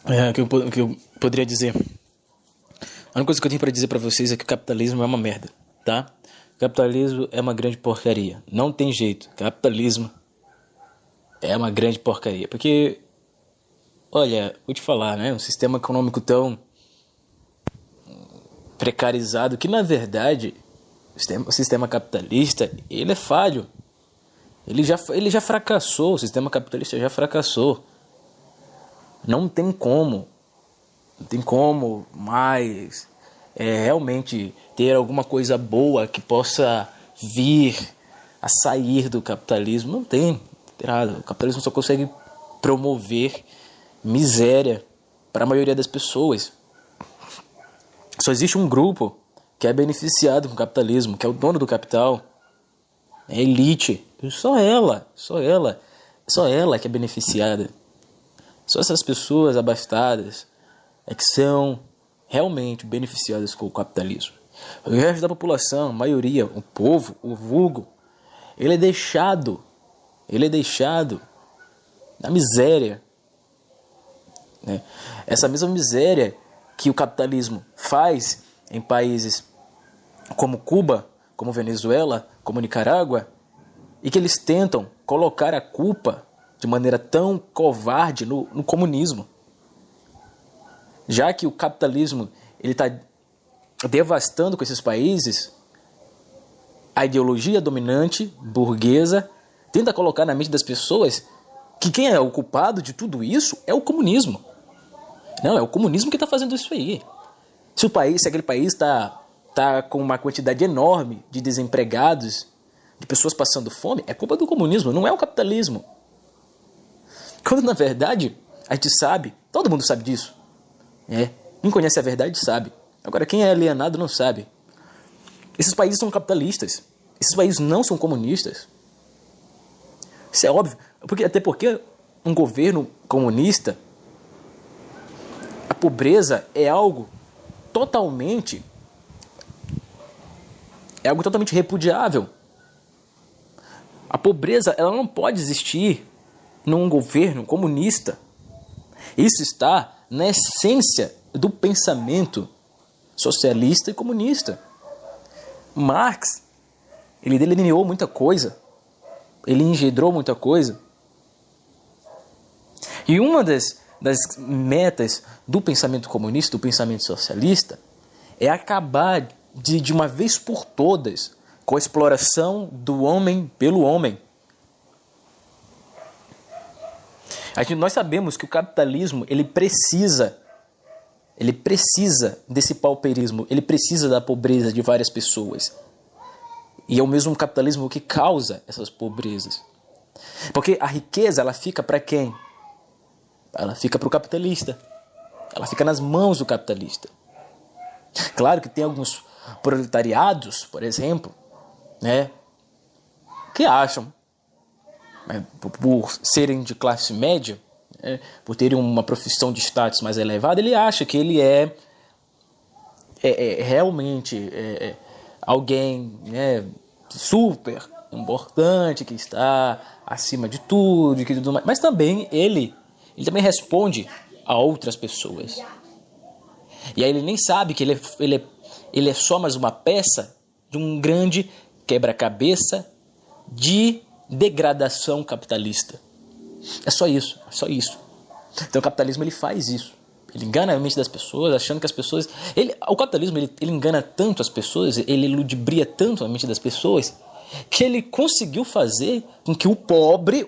O que eu poderia dizer? A única coisa que eu tenho pra dizer pra vocês é que o capitalismo é uma merda, tá? O capitalismo é uma grande porcaria. Não tem jeito. Capitalismo é uma grande porcaria. Porque, olha, vou te falar, né? Um sistema econômico tão precarizado que, na verdade, o sistema capitalista, ele é falho. Ele já fracassou. O sistema capitalista já fracassou. Não tem como mais realmente ter alguma coisa boa que possa vir a sair do capitalismo. Não tem nada. O capitalismo só consegue promover miséria para a maioria das pessoas. Só existe um grupo que é beneficiado com o capitalismo, que é o dono do capital, é a elite. Só ela que é beneficiada. Só essas pessoas abastadas é que são realmente beneficiadas com o capitalismo. O resto da população, a maioria, o povo, o vulgo, ele é deixado na miséria, né? Essa mesma miséria que o capitalismo faz em países como Cuba, como Venezuela, como Nicarágua, e que eles tentam colocar a culpa de maneira tão covarde no comunismo. Já que o capitalismo ele está devastando com esses países, a ideologia dominante, burguesa, tenta colocar na mente das pessoas que quem é o culpado de tudo isso é o comunismo. Não, é o comunismo que está fazendo isso aí. Se aquele país está com uma quantidade enorme de desempregados, de pessoas passando fome, é culpa do comunismo, não é o capitalismo. Quando na verdade a gente sabe, todo mundo sabe disso. Quem conhece a verdade sabe. Agora quem é alienado não sabe. Esses países são capitalistas. Esses países não são comunistas. Isso é óbvio. Até porque um governo comunista, a pobreza é algo totalmente repudiável. A pobreza ela não pode existir num governo comunista. Isso está na essência do pensamento socialista e comunista. Marx, ele delineou muita coisa, ele engendrou muita coisa. E uma das metas do pensamento comunista, do pensamento socialista, é acabar de uma vez por todas com a exploração do homem pelo homem. Nós sabemos que o capitalismo ele precisa desse pauperismo, ele precisa da pobreza de várias pessoas. E é o mesmo capitalismo que causa essas pobrezas. Porque a riqueza ela fica para quem? Ela fica para o capitalista. Ela fica nas mãos do capitalista. Claro que tem alguns proletariados, por exemplo, né, que acham, por serem de classe média, por terem uma profissão de status mais elevada, ele acha que ele é realmente alguém, né, super importante, que está acima de tudo, que tudo mais. Mas também ele também responde a outras pessoas. E aí ele nem sabe que ele é só mais uma peça de um grande quebra-cabeça de degradação capitalista. É só isso. Então o capitalismo ele faz isso. Ele engana a mente das pessoas, achando que as pessoas... O capitalismo ele engana tanto as pessoas, ele ludibria tanto a mente das pessoas, que ele conseguiu fazer com que o pobre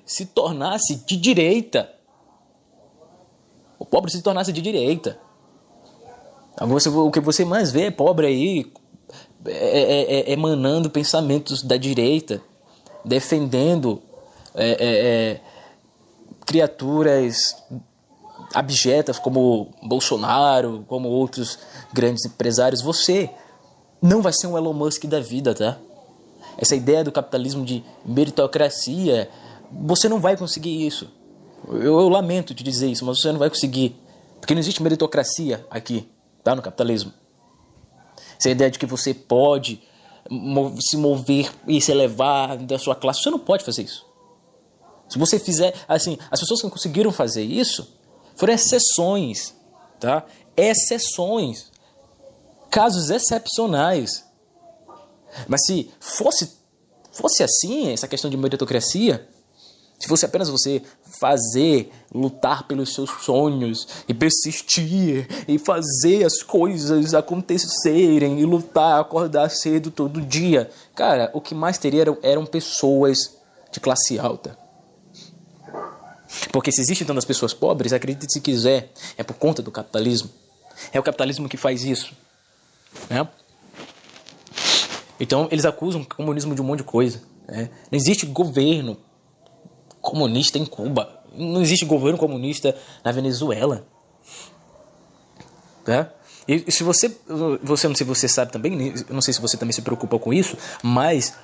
se tornasse de direita. O pobre se tornasse de direita. O que você mais vê é pobre aí emanando pensamentos da direita, defendendo criaturas abjetas como Bolsonaro, como outros grandes empresários. Você não vai ser um Elon Musk da vida, tá? Essa ideia do capitalismo de meritocracia, você não vai conseguir isso. Eu lamento te dizer isso, mas você não vai conseguir. Porque não existe meritocracia aqui, tá? No capitalismo. Essa ideia de que você pode se mover e se elevar da sua classe, você não pode fazer isso. Se você fizer, assim, as pessoas que conseguiram fazer isso, Foram exceções, tá? Exceções. Casos excepcionais. Mas se fosse assim, essa questão de meritocracia, se fosse apenas você fazer, lutar pelos seus sonhos e persistir e fazer as coisas acontecerem e lutar, acordar cedo todo dia, cara, o que mais teria eram pessoas de classe alta. Porque se existem tantas pessoas pobres, acredite se quiser, é por conta do capitalismo. É o capitalismo que faz isso, né? Então eles acusam o comunismo de um monte de coisa, né? Não existe governo comunista em Cuba. Não existe governo comunista na Venezuela. Tá? E se você não sei se você sabe também, não sei se você também se preocupa com isso, mas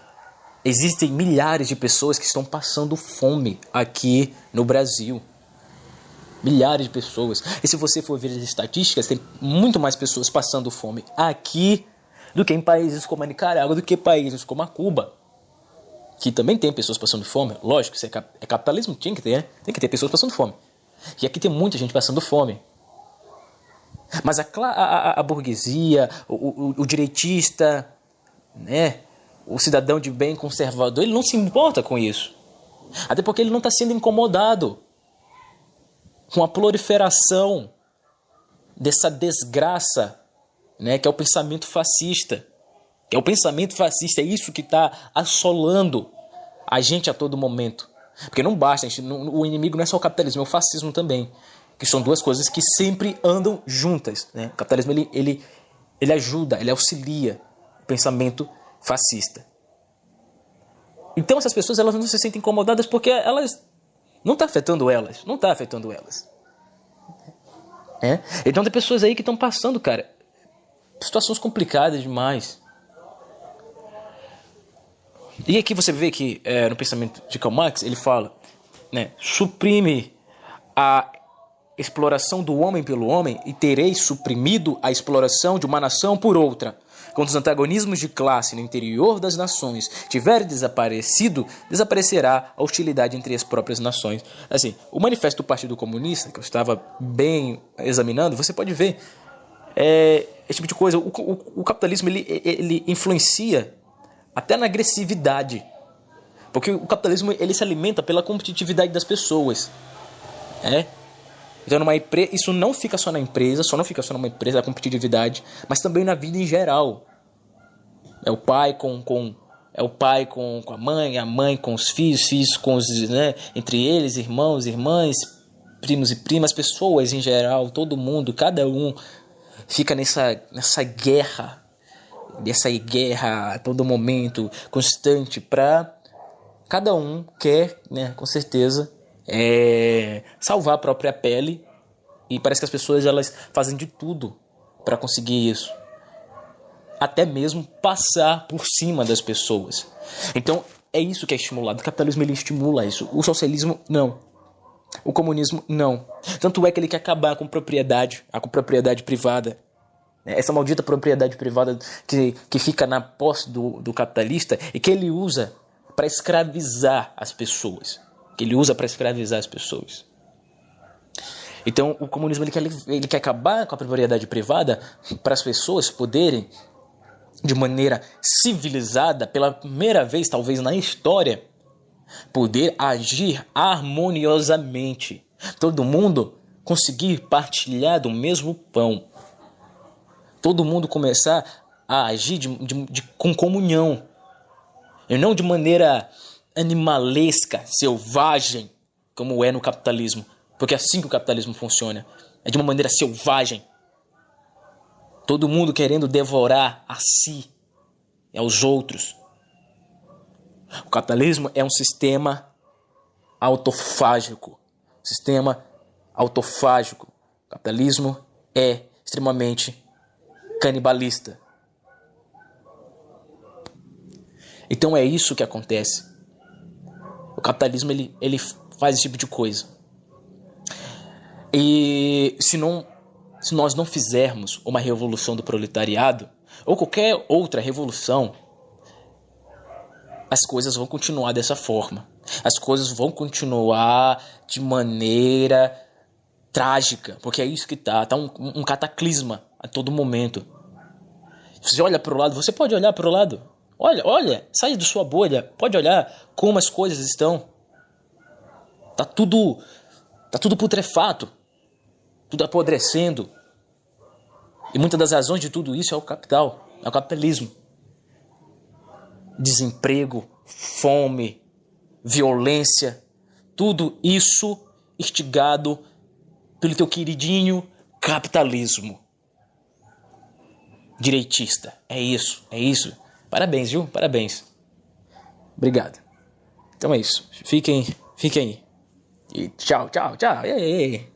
existem milhares de pessoas que estão passando fome aqui no Brasil. Milhares de pessoas. E se você for ver as estatísticas, tem muito mais pessoas passando fome aqui do que em países como a Nicarágua, do que países como a Cuba, que também tem pessoas passando fome. Lógico, isso é capitalismo, tem que ter pessoas passando fome. E aqui tem muita gente passando fome. Mas a burguesia, o direitista, né, o cidadão de bem conservador, ele não se importa com isso. Até porque ele não está sendo incomodado com a proliferação dessa desgraça, né, que é o pensamento fascista. Que é o pensamento fascista, é isso que está assolando a gente a todo momento. Porque não basta, o inimigo não é só o capitalismo, é o fascismo também. Que são duas coisas que sempre andam juntas, né? O capitalismo ele ajuda, ele auxilia o pensamento fascista. Então essas pessoas elas não se sentem incomodadas porque elas não está afetando elas. Não está afetando elas. É? Então tem pessoas aí que estão passando, cara, situações complicadas demais. E aqui você vê que no pensamento de Karl Marx ele fala, né, suprime a exploração do homem pelo homem e tereis suprimido a exploração de uma nação por outra. Quando os antagonismos de classe no interior das nações tiverem desaparecido, desaparecerá a hostilidade entre as próprias nações. Assim, o manifesto do Partido Comunista, que eu estava bem examinando, você pode ver esse tipo de coisa. O capitalismo ele influencia até na agressividade. Porque o capitalismo ele se alimenta pela competitividade das pessoas. Então, isso não fica só na empresa, numa empresa, a competitividade, mas também na vida em geral. É o pai com a mãe com os filhos com os, né, entre eles, irmãos, irmãs, primos e primas, pessoas em geral, todo mundo, cada um fica nessa guerra a todo momento, constante, para cada um quer, né, com certeza, salvar a própria pele, e parece que as pessoas elas fazem de tudo para conseguir isso, até mesmo passar por cima das pessoas. Então é isso que é estimulado. O capitalismo ele estimula isso, o socialismo não, o comunismo não. Tanto é que ele quer acabar com propriedade privada. Essa maldita propriedade privada que fica na posse do capitalista e que ele usa para escravizar as pessoas. Então o comunismo ele quer acabar com a propriedade privada para as pessoas poderem, de maneira civilizada, pela primeira vez talvez na história, poder agir harmoniosamente. Todo mundo conseguir partilhar do mesmo pão. Todo mundo começar a agir com comunhão. E não de maneira animalesca, selvagem, como é no capitalismo. Porque é assim que o capitalismo funciona. É de uma maneira selvagem. Todo mundo querendo devorar a si e aos outros. O capitalismo é um sistema autofágico. O capitalismo é extremamente canibalista. Então é isso que acontece. O capitalismo ele faz esse tipo de coisa. E se nós não fizermos uma revolução do proletariado ou qualquer outra revolução, as coisas vão continuar dessa forma. As coisas vão continuar de maneira trágica, porque é isso que tá um cataclisma a todo momento. Você olha para o lado, você pode olhar para o lado, olha, sai da sua bolha, pode olhar como as coisas estão. Tá tudo putrefato, tudo apodrecendo. E muitas das razões de tudo isso é o capital, é o capitalismo. Desemprego, fome, violência, tudo isso instigado pelo teu queridinho capitalismo direitista. É isso. Parabéns, viu? Parabéns. Obrigado. Então é isso. Fiquem aí. E tchau. Ei.